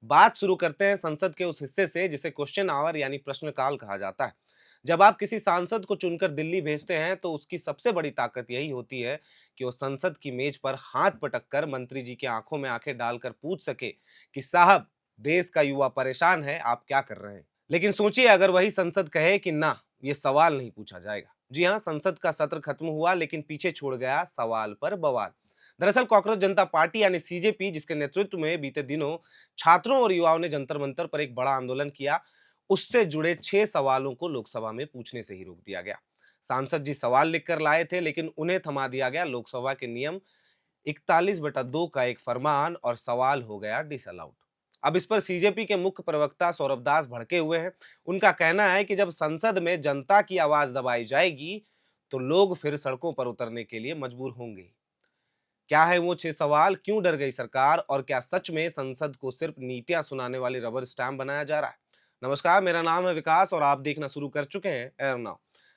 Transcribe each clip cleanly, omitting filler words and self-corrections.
बात शुरू करते हैं संसद के उस हिस्से से जिसे क्वेश्चन आवर यानी प्रश्नकाल कहा जाता है। जब आप किसी सांसद को चुनकर दिल्ली भेजते हैं तो उसकी सबसे बड़ी ताकत यही होती है कि वो संसद की मेज पर हाथ पटक कर मंत्री जी की आंखों में आंखें डालकर पूछ सके कि साहब, देश का युवा परेशान है, आप क्या कर रहे हैं। लेकिन सोचिए, अगर वही संसद कहे कि ना, ये सवाल नहीं पूछा जाएगा। जी हाँ, संसद का सत्र खत्म हुआ लेकिन पीछे छोड़ गया सवाल पर बवाल। दरअसल कॉकरोच जनता पार्टी यानी सीजेपी, जिसके नेतृत्व में बीते दिनों छात्रों और युवाओं ने जंतर मंतर पर एक बड़ा आंदोलन किया, उससे जुड़े 6 सवालों को लोकसभा में पूछने से ही रोक दिया गया। सांसद जी सवाल लिखकर लाए थे लेकिन उन्हें थमा दिया गया लोकसभा के नियम 41/2 का एक फरमान और सवाल हो गया डिसअलाउड। अब इस पर सीजेपी के मुख्य प्रवक्ता सौरभ दास भड़के हुए हैं। उनका कहना है कि जब संसद में जनता की आवाज दबाई जाएगी तो लोग फिर सड़कों पर उतरने के लिए मजबूर होंगे। क्या है वो 6 सवाल, क्यों डर गई सरकार, और क्या सच में संसद को सिर्फ नीतियां सुनाने वाली रबर स्टैम्प बनाया जा रहा है? नमस्कार, मेरा नाम है विकास और आप देखना शुरू कर चुके हैं एयर नाउ।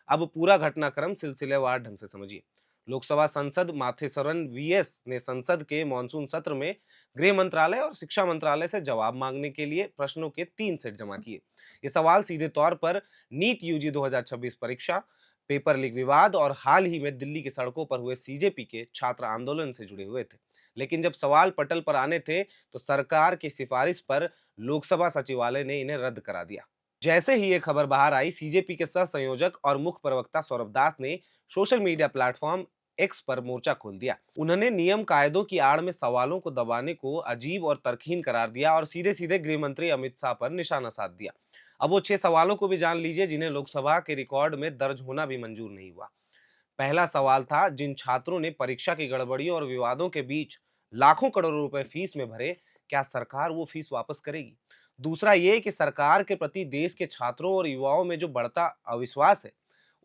अब पूरा घटनाक्रम सिलसिलेवार ढंग से समझिए। लोकसभा सांसद माथेसरन वीएस ने संसद के मानसून सत्र में गृह मंत्रालय और शिक्षा मंत्रालय से जवाब मांगने के लिए प्रश्नों के 3 सेट जमा किए। ये सवाल सीधे तौर पर नीट यूजी 2026 परीक्षा, पेपर लीक विवाद और हाल ही में दिल्ली की सड़कों पर हुए सीजेपी के छात्र आंदोलन से जुड़े हुए थे। लेकिन जब सवाल पटल पर आने थे तो सरकार की सिफारिश पर लोकसभा सचिवालय ने इन्हें रद्द करा दिया। जैसे ही ये खबर बाहर आई, सीजेपी के सह संयोजक और मुख्य प्रवक्ता सौरभ दास ने सोशल मीडिया प्लेटफॉर्म एक्स पर मोर्चा खोल दिया। उन्होंने नियम कायदों की आड़ में सवालों को दबाने को अजीब और तर्कहीन करार दिया और सीधे सीधे गृह मंत्री अमित शाह पर निशाना साध दिया। अब वो 6 सवालों को भी जान लीजिए जिन्हें लोकसभा के रिकॉर्ड में दर्ज होना भी मंजूर नहीं हुआ। पहला सवाल था, जिन छात्रों ने परीक्षा की गड़बड़ियों और विवादों के बीच लाखों करोड़ों रुपए फीस में भरे, क्या सरकार वो फीस वापस करेगी? दूसरा ये कि सरकार के प्रति देश के छात्रों और युवाओं में जो बढ़ता अविश्वास है,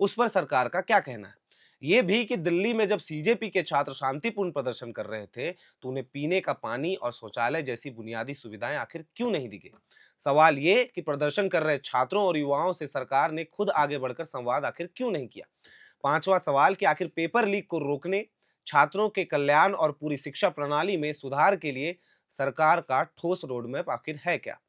उस पर सरकार का क्या कहना है? ये भी कि दिल्ली में जब सीजेपी के छात्र शांतिपूर्ण प्रदर्शन कर रहे थे तो उन्हें पीने का पानी और शौचालय जैसी बुनियादी सुविधाएं आखिर क्यों नहीं दी गई? सवाल ये कि प्रदर्शन कर रहे छात्रों और युवाओं से सरकार ने खुद आगे बढ़कर संवाद आखिर क्यों नहीं किया? पांचवा सवाल कि आखिर पेपर लीक को रोकने, छात्रों के कल्याण और पूरी शिक्षा प्रणाली में सुधार के लिए सरकार का ठोस रोडमैप आखिर है क्या?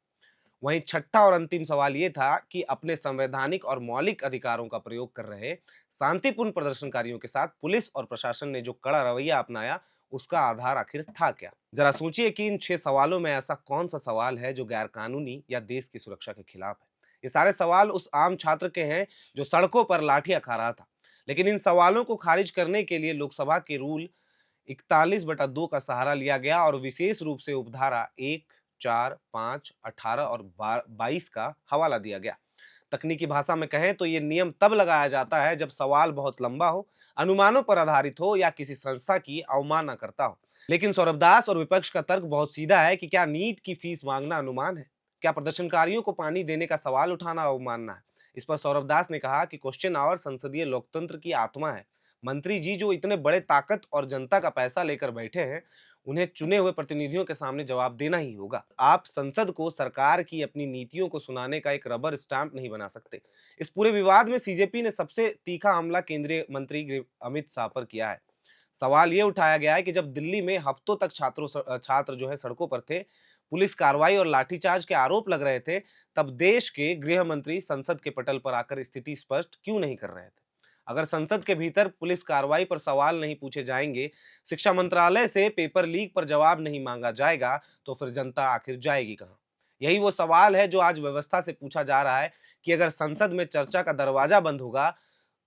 वहीं छठा और अंतिम सवाल ये था कि अपने संवैधानिक और मौलिक अधिकारों का प्रयोग कर रहे शांतिपूर्ण प्रदर्शनकारियों के साथ पुलिस और प्रशासन ने जो कड़ा रवैया अपनाया, उसका आधार आखिर था क्या? जरा सोचिए कि इन 6 सवालों में ऐसा कौन सा सवाल है जो गैर कानूनी या देश की सुरक्षा के खिलाफ है। ये सारे सवाल उस आम छात्र के हैं जो सड़कों पर लाठियां खा रहा था। लेकिन इन सवालों को खारिज करने के लिए लोकसभा के रूल 41/2 का सहारा लिया गया और विशेष रूप से उपधारा 1, 4, 5, 18 और 22 का हवाला दिया गया। तकनीकी भाषा में कहें तो ये नियम तब लगाया जाता है जब सवाल बहुत लंबा हो, अनुमानों पर आधारित हो या किसी संस्था की अवमानना करता हो। लेकिन सौरभ दास और विपक्ष का तर्क बहुत सीधा है कि क्या नीट की फीस मांगना अनुमान है? क्या प्रदर्शनकारियों को पानी देने का सवाल उठाना अवमानना है? इस पर सौरभ दास ने कहा कि क्वेश्चन आवर संसदीय लोकतंत्र की आत्मा है। मंत्री जी जो इतने बड़े ताकत और जनता का पैसा लेकर बैठे हैं, उन्हें चुने हुए प्रतिनिधियों के सामने जवाब देना ही होगा। आप संसद को सरकार की अपनी नीतियों को सुनाने का एक रबर स्टैंप नहीं बना सकते। इस पूरे विवाद में सीजेपी ने सबसे तीखा हमला केंद्रीय मंत्री गृह अमित शाह पर किया है। सवाल ये उठाया गया है कि जब दिल्ली में हफ्तों तक छात्र जो है सड़कों पर थे, पुलिस कार्रवाई और लाठीचार्ज के आरोप लग रहे थे, तब देश के गृह मंत्री संसद के पटल पर आकर स्थिति स्पष्ट क्यों नहीं कर रहे थे? अगर संसद के भीतर पुलिस कार्रवाई पर सवाल नहीं पूछे जाएंगे, शिक्षा मंत्रालय से पेपर लीक पर जवाब नहीं मांगा जाएगा, तो फिर जनता आखिर जाएगी कहां? यही वो सवाल है जो आज व्यवस्था से पूछा जा रहा है कि अगर संसद में चर्चा का दरवाजा बंद होगा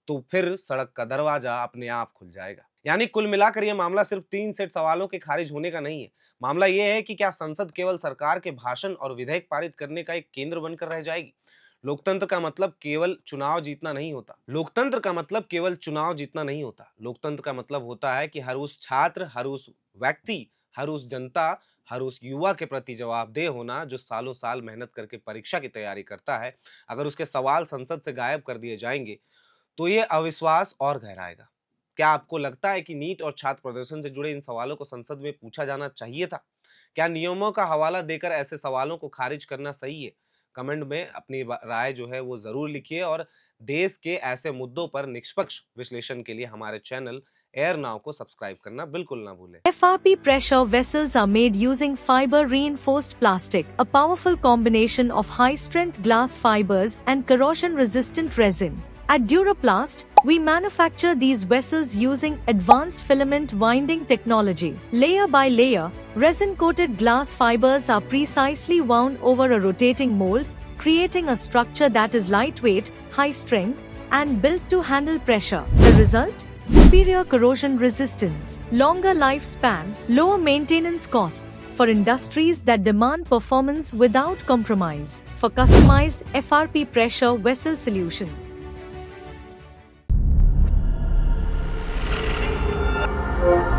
तो फिर सड़क का दरवाजा अपने आप खुल जाएगा। यानी कुल मिलाकर यह मामला सिर्फ 3 सेट सवालों के खारिज होने का नहीं है। मामला यह है कि क्या संसद केवल सरकार के भाषण और विधेयक पारित करने का एक केंद्र बनकर रह जाएगी? लोकतंत्र का मतलब केवल चुनाव जीतना नहीं होता। लोकतंत्र का मतलब होता है कि हर उस छात्र, हर उस व्यक्ति, हर उस जनता, हर उस युवा के प्रति जवाबदेह होना जो सालों साल मेहनत करके परीक्षा की तैयारी करता है। अगर उसके सवाल संसद से गायब कर दिए जाएंगे तो ये अविश्वास और गहराएगा। क्या आपको लगता है कि नीट और छात्र प्रदर्शन से जुड़े इन सवालों को संसद में पूछा जाना चाहिए था? क्या नियमों का हवाला देकर ऐसे सवालों को खारिज करना सही है? कमेंट में अपनी राय जो है वो जरूर लिखिए और देश के ऐसे मुद्दों पर निष्पक्ष विश्लेषण के लिए हमारे चैनल एयर नाउ को सब्सक्राइब करना बिल्कुल ना भूलें। FRP pressure vessels are made using fiber reinforced plastic, a powerful combination of high strength glass fibers and corrosion resistant resin. At Duraplast, we manufacture these vessels using advanced filament winding technology. Layer by layer, resin-coated glass fibers are precisely wound over a rotating mold, creating a structure that is lightweight, high strength, and built to handle pressure. The result? Superior corrosion resistance, longer lifespan, lower maintenance costs for industries that demand performance without compromise. For customized FRP pressure vessel solutions, Thank you.